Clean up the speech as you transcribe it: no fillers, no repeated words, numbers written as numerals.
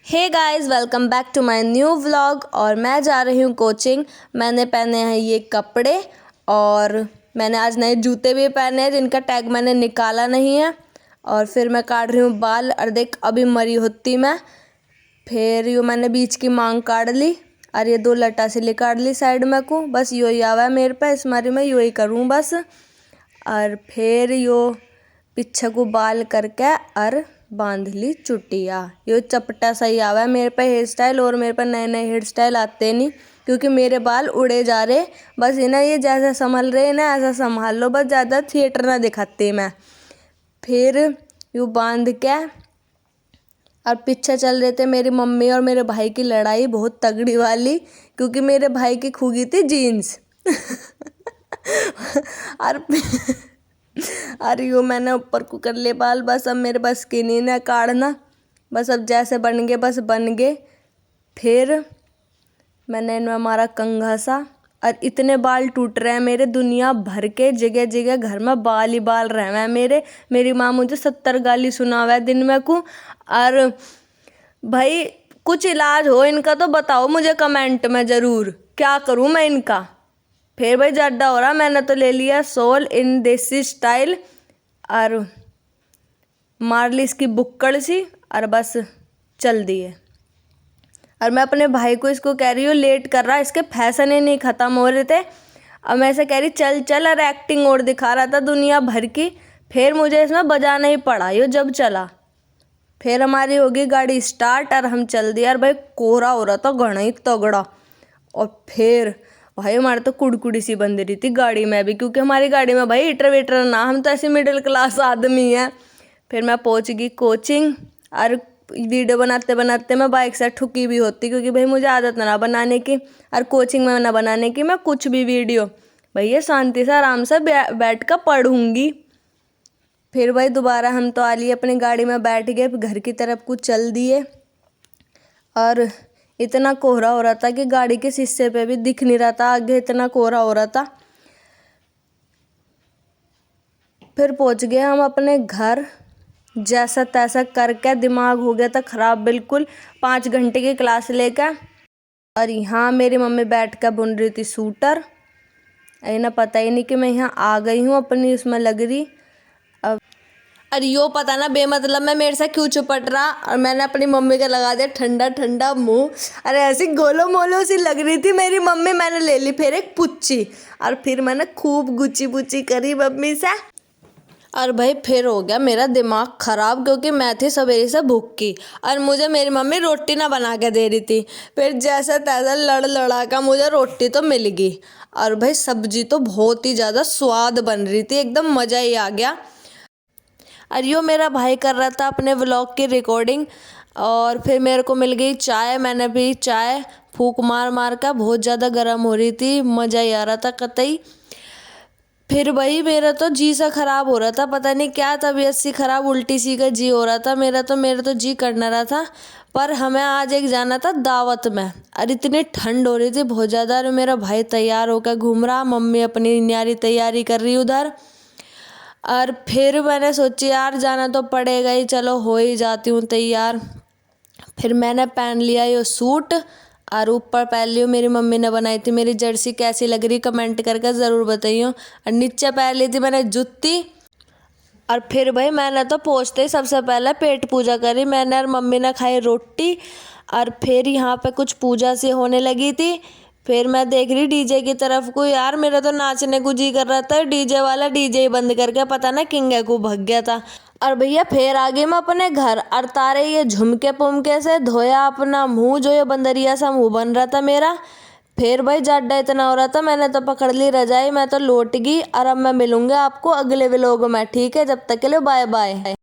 Hey guys, welcome back to my new vlog. और मैं जा रही हूँ कोचिंग। मैंने पहने हैं ये कपड़े और मैंने आज नए जूते भी पहने हैं जिनका टैग मैंने निकाला नहीं है। और फिर मैं काट रही हूँ बाल। और देख, अभी मरी होती मैं। फिर यूँ मैंने बीच की मांग काट ली और ये 2 लटा सिली काट ली साइड में को। बस यो ही आवा है मेरे पे, इस मारी में यो ही करूँ बस। और फिर यो पीछे को बाल करके और बांध ली चुटिया। यो चपटा सही आवा है मेरे पे हेयर स्टाइल। और मेरे पे नए नए हेयर स्टाइल आते नहीं क्योंकि मेरे बाल उड़े जा रहे। बस इन्हें ये जैसा संभल रहे ना ऐसा संभाल लो, बस ज़्यादा थिएटर ना दिखाती मैं। फिर यूँ बांध के और पीछे चल रहे थे मेरी मम्मी और मेरे भाई की लड़ाई, बहुत तगड़ी वाली, क्योंकि मेरे भाई की खूगी थी जीन्स। और अरे यूँ मैंने ऊपर को कर लिए बाल। बस अब मेरे पास स्किन ही ना काटना, बस अब जैसे बन गए बस बन गए। फिर मैंने इनमें मारा कंघा सा और इतने बाल टूट रहे हैं मेरे, दुनिया भर के जगह जगह घर में बाल ही बाल रहे हैं मेरे। मेरी माँ मुझे 70 गाली सुनावा है दिन में को। और भाई कुछ इलाज हो इनका तो बताओ मुझे कमेंट में ज़रूर, क्या करूँ मैं इनका। फिर भाई ज़्यादा हो रहा, मैंने तो ले लिया सोल इन देसी स्टाइल और मार ली इसकी बुक्कड़ सी और बस चल दिए। और मैं अपने भाई को इसको कह रही हूँ लेट कर रहा, इसके फैशन ही नहीं ख़त्म हो रहे थे। अब मैं ऐसे कह रही चल चल, और एक्टिंग और दिखा रहा था दुनिया भर की। फिर मुझे इसमें बजाना ही पड़ा यो जब चला। फिर हमारी होगी गाड़ी स्टार्ट और हम चल दिया। और भाई कोहरा हो रहा था घना ही तगड़ा। और फिर भाई हमारे तो कुड़कुड़ी सी बंद रही थी गाड़ी में भी, क्योंकि हमारी गाड़ी में भाई हीटर वीटर ना, हम तो ऐसे मिडिल क्लास आदमी हैं। फिर मैं पहुंच गई कोचिंग और वीडियो बनाते बनाते मैं बाइक से ठुकी भी होती, क्योंकि भाई मुझे आदत ना बनाने की और कोचिंग में ना बनाने की मैं कुछ भी वीडियो। भैया शांति से आराम से बैठ कर पढ़ूंगी। फिर भाई दोबारा हम तो आ लिए अपनी गाड़ी में, बैठ गए घर की तरफ को चल दिए। और इतना कोहरा हो रहा था कि गाड़ी के शीशे पे भी दिख नहीं रहा था आगे, इतना कोहरा हो रहा था। फिर पहुंच गए हम अपने घर, जैसा तैसा करके दिमाग हो गया था ख़राब बिल्कुल। 5 घंटे की क्लास लेकर और यहाँ मेरी मम्मी बैठ कर बुन रही थी सूटर। इन्हें पता ही नहीं कि मैं यहाँ आ गई हूँ अपनी उसमें लग रही। अब अरे यो पता ना बेमतलब में मेरे से क्यों चुपट रहा। और मैंने अपनी मम्मी का लगा दिया ठंडा ठंडा मुंह। अरे ऐसी गोलो मोलो सी लग रही थी मेरी मम्मी। मैंने ले ली फिर एक पुच्ची और फिर मैंने खूब गुच्ची पुच्ची करी मम्मी से। और भाई फिर हो गया मेरा दिमाग ख़राब, क्योंकि मैं थी सवेरे से भूखी और मुझे मेरी मम्मी रोटी ना बना के दे रही थी। फिर जैसा तैसा लड़ लड़ा कर मुझे रोटी तो मिल गई। और भाई सब्जी तो बहुत ही ज़्यादा स्वाद बन रही थी, एकदम मज़ा ही आ गया। और यो मेरा भाई कर रहा था अपने व्लॉग की रिकॉर्डिंग। और फिर मेरे को मिल गई चाय, मैंने भी चाय फूंक मार मार कर, बहुत ज़्यादा गर्म हो रही थी, मज़ा ही आ रहा था कतई। फिर भाई मेरा तो जी सा ख़राब हो रहा था, पता नहीं क्या तबीयत सी ख़राब, उल्टी सी का जी हो रहा था मेरा तो जी करना रहा था। पर हमें आज एक जाना था दावत में और इतनी ठंड हो रही थी बहुत ज़्यादा। और मेरा भाई तैयार होकर घूम रहा, मम्मी अपनी न्यारी तैयारी कर रही उधर। और फिर मैंने सोची यार जाना तो पड़ेगा ही, चलो हो ही जाती हूँ तैयार। फिर मैंने पहन लिया ये सूट और ऊपर पहन लियो मेरी मम्मी ने बनाई थी मेरी जर्सी, कैसी लग रही कमेंट करके ज़रूर बताइयो। और नीचे पहन ली थी मैंने जूती। और फिर भाई मैंने तो पहुँचते ही सबसे पहले पेट पूजा करी मैंने, और मम्मी ने खाई रोटी। और फिर यहाँ पे कुछ पूजा सी होने लगी थी। फिर मैं देख रही डीजे की तरफ को, यार मेरा तो नाचने को जी कर रहा था, डीजे वाला डीजे ही बंद करके पता ना किंगे को भग गया था। और भैया फिर आ गई मैं अपने घर और तारे ये झुमके पुमके से धोया अपना मुंह, जो ये बंदरिया सा मुंह बन रहा था मेरा। फिर भाई जाड्डा इतना हो रहा था, मैंने तो पकड़ ली रजाई, मैं तो लौट गई। और अब मैं मिलूंगा आपको अगले व्लॉग में, ठीक है? जब तक के लिए बाय बाय।